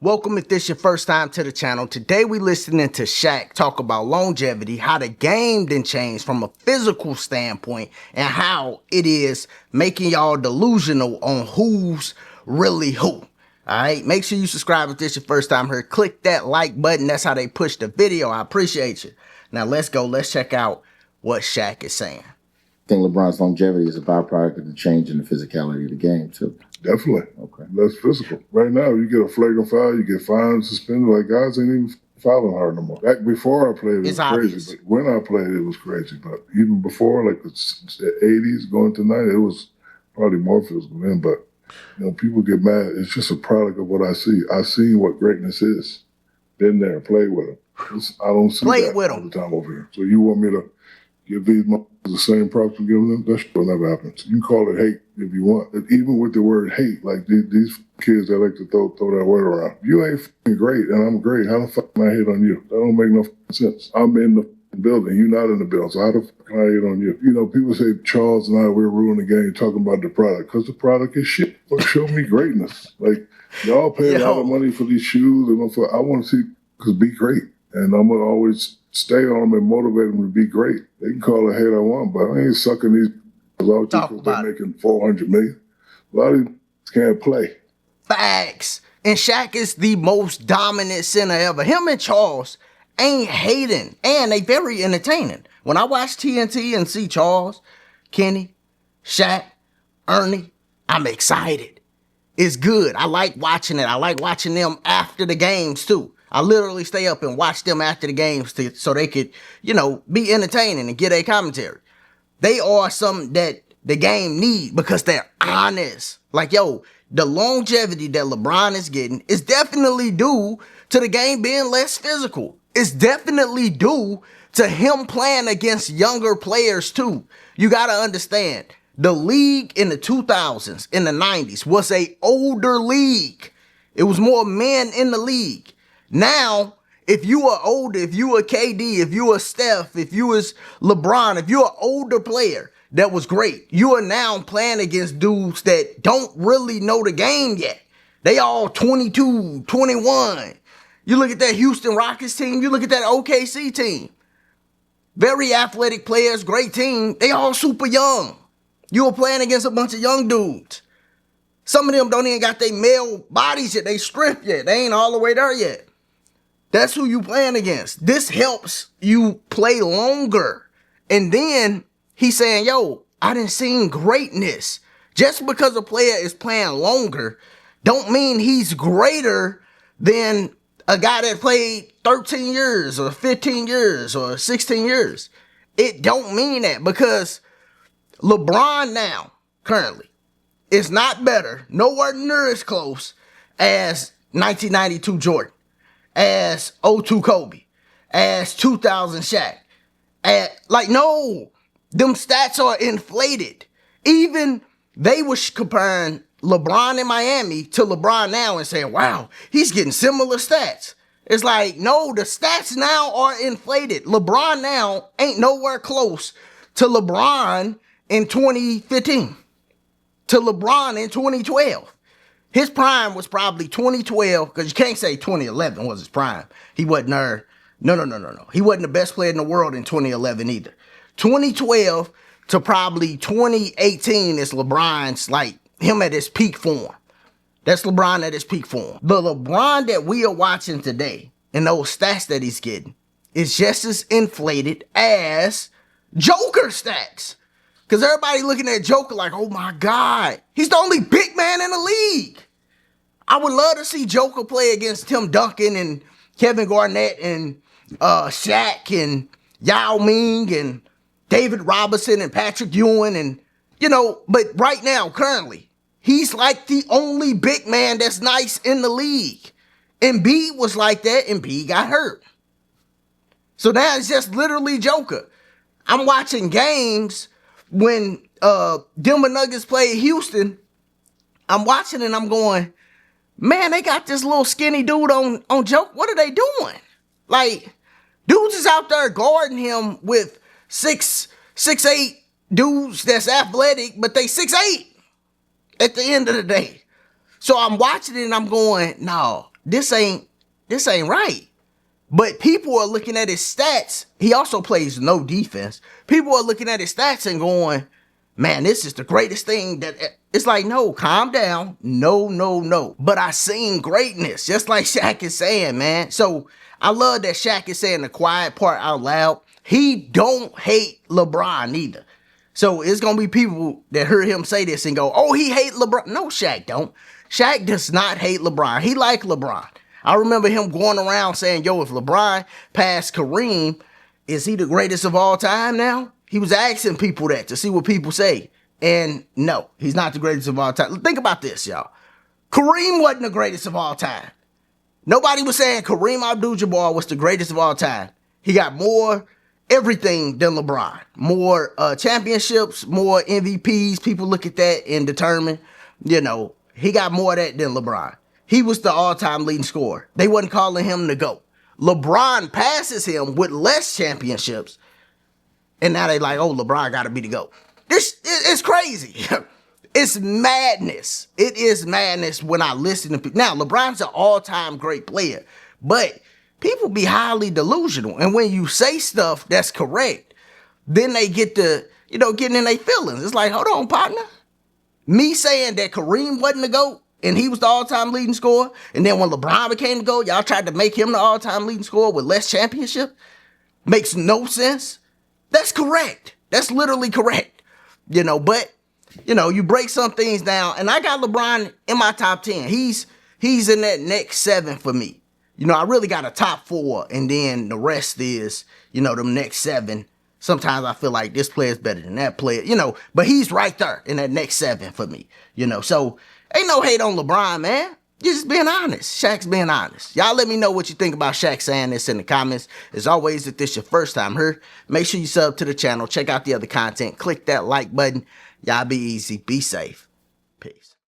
Welcome if this your first time to the channel. Today we listening to Shaq talk about longevity, how the game done changed from a physical standpoint, and how it is making y'all delusional on who's really who. Alright, make sure you subscribe if this your first time here. Click that like button, that's how they push the video. I appreciate you. Now let's go, let's check out what Shaq is saying. I think LeBron's longevity is a byproduct of the change in the physicality of the game, too. Definitely. Okay. Less physical. Right now, you get a flagrant foul, you get fined, suspended. Like, guys ain't even fouling hard no more. Back before I played, it was crazy. But when I played, it was crazy. But even before, like the 80s going to 90s, it was probably more physical then. But, you know, people get mad. It's just a product of what I see. I see what greatness is. Been there, played with it. I don't see that all the time over here. So you want me to give these the same props I'm giving them? That shit will never happen. So you can call it hate if you want. Even with the word hate, like these kids that like to throw that word around. You ain't f***ing great, and I'm great. How the fuck can I hate on you? That don't make no sense. I'm in the building. You're not in the building. So how the fuck can I hate on you? You know, people say Charles and I, we're ruining the game talking about the product, because the product is shit. Well, show me greatness. Like, y'all pay a lot of money for these shoes. I want to see, because be great. And I'm going to always stay on them and motivate them to be great. They can call it hate I want, but I ain't sucking these out because they're making $400 million. A lot of these can't play. Facts. And Shaq is the most dominant center ever. Him and Charles ain't hating, and they very entertaining. When I watch TNT and see Charles, Kenny, Shaq, Ernie, I'm excited. It's good. I like watching it. I like watching them after the games too. I literally stay up and watch them after the games so they could, you know, be entertaining and get a commentary. They are something that the game need because they're honest. Like, yo, the longevity that LeBron is getting is definitely due to the game being less physical. It's definitely due to him playing against younger players too. You got to understand, the league in the 2000s, in the 90s, was a older league. It was more men in the league. Now, if you are older, if you are KD, if you are Steph, if you was LeBron, if you're an older player that was great, you are now playing against dudes that don't really know the game yet. They all 22, 21. You look at that Houston Rockets team, you look at that OKC team. Very athletic players, great team. They all super young. You were playing against a bunch of young dudes. Some of them don't even got their male bodies yet, they strength yet. They ain't all the way there yet. That's who you playing against. This helps you play longer. And then he's saying, yo, I done seen greatness. Just because a player is playing longer don't mean he's greater than a guy that played 13 years or 15 years or 16 years. It don't mean that, because LeBron now, currently, is not better, nowhere near as close as 1992 Jordan, as 02 Kobe, as 2000 Shaq. No, them stats are inflated. Even they was comparing LeBron in Miami to LeBron now and saying, wow, he's getting similar stats. It's like, no, the stats now are inflated. LeBron now ain't nowhere close to LeBron in 2015, to LeBron in 2012. His prime was probably 2012, because you can't say 2011 was his prime. He wasn't there. No. He wasn't the best player in the world in 2011 either. 2012 to probably 2018 is LeBron's, like, him at his peak form. That's LeBron at his peak form. The LeBron that we are watching today, and those stats that he's getting, is just as inflated as Joker stats. Because everybody looking at Joker like, oh my God, he's the only big man in the league. I would love to see Joker play against Tim Duncan and Kevin Garnett and Shaq and Yao Ming and David Robinson and Patrick Ewing and, you know, but right now, currently, he's like the only big man that's nice in the league. Embiid was like that, and Embiid got hurt. So now it's just literally Joker. I'm watching games when Denver Nuggets played Houston. I'm watching and I'm going, man, they got this little skinny dude on Joker. What are they doing? Like, dudes is out there guarding him with 6'8" dudes that's athletic, but they 6'8" at the end of the day. So I'm watching it and I'm going, no, this ain't right. But people are looking at his stats. He also plays no defense. People are looking at his stats and going, man, this is the greatest thing that... It's like, no, calm down. No. But I seen greatness, just like Shaq is saying, man. So I love that Shaq is saying the quiet part out loud. He don't hate LeBron either. So it's going to be people that heard him say this and go, oh, he hate LeBron. No, Shaq don't. Shaq does not hate LeBron. He like LeBron. I remember him going around saying, yo, if LeBron passed Kareem, is he the greatest of all time now? He was asking people that to see what people say. And no, he's not the greatest of all time. Think about this, y'all. Kareem wasn't the greatest of all time. Nobody was saying Kareem Abdul-Jabbar was the greatest of all time. He got more everything than LeBron. More championships, more MVPs. People look at that and determine, he got more of that than LeBron. He was the all-time leading scorer. They wasn't calling him the GOAT. LeBron passes him with less championships. And now they like, oh, LeBron got to be the GOAT. This is crazy. It's madness. It is madness when I listen to people. Now, LeBron's an all-time great player. But people be highly delusional. And when you say stuff that's correct, then they get to, getting in their feelings. It's like, hold on, partner. Me saying that Kareem wasn't the GOAT, and he was the all-time leading scorer. And then when LeBron became the GOAT, y'all tried to make him the all-time leading scorer with less championship. Makes no sense. That's correct. That's literally correct. But, you break some things down. And I got LeBron in my top 10. He's in that next 7 for me. I really got a top 4. And then the rest is, them next 7. Sometimes I feel like this player is better than that player, But he's right there in that next 7 for me, So ain't no hate on LeBron, man. You're just being honest. Shaq's being honest. Y'all let me know what you think about Shaq saying this in the comments. As always, if this your first time here, make sure you sub to the channel. Check out the other content. Click that like button. Y'all be easy. Be safe. Peace.